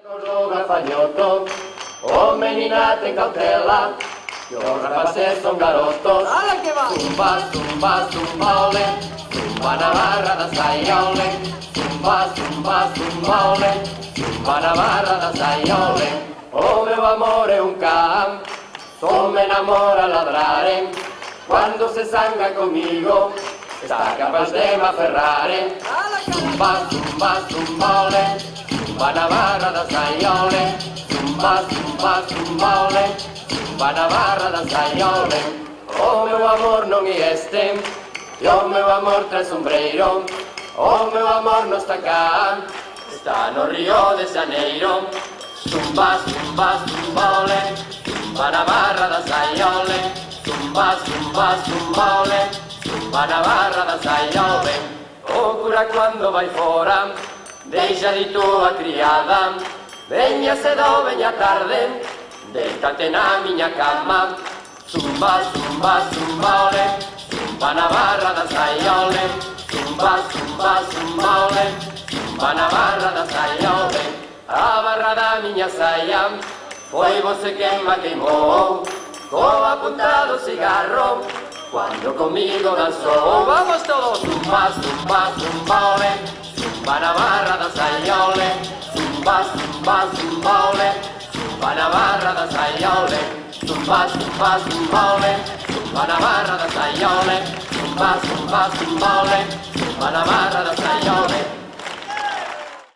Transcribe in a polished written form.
Joga fanhoto, o meninata em cautela, joga pra ser São Garotos. Olha que va! Zumba, zumba, zumba, olé, zumba na barra da saia, olé. Zumba, zumba, zumba, olé, zumba na barra da saia, olé. O meu amor é cão, só me enamora a ladrare. Quando se zanga comigo, está capaz de me aferrare. Zumba, zumba, zumba, olé, zumba na barra da saia, olé. Zumba, zumba, zumba, olé, zumba na barra da saia, olé. O meu amor não é este, e o meu amor traz sombreiro. O meu amor não está cá, está no Rio de Janeiro. Zumba, zumba, zumba, olé, zumba na barra da saia, olé. Zumba, zumba, zumba, olé, zumba na barra da saia, olé. Procura quando vai fora, deixa de tua criada. Venha cedo, venha tarde, deita-te na minha cama. Zumba, zumba, zumba, olé, zumba na barra da saia, olé. Zumba, zumba, zumba, olé, zumba na barra da saia, olé. A barra da minha saia, foi você quem me queimou, com a ponta do cigarro, quando comigo dançou. Vamos todos! Zumba, zumba, zumba, olé, zumba na barra da saia, olé. Zumba, zumba, zumba, olé, zumba na barra da saia, olé. Zumba, zumba, zumba, olé, zumba na barra da saia, olé. Zumba, zumba, zumba, olé, zumba na barra da saia, olé.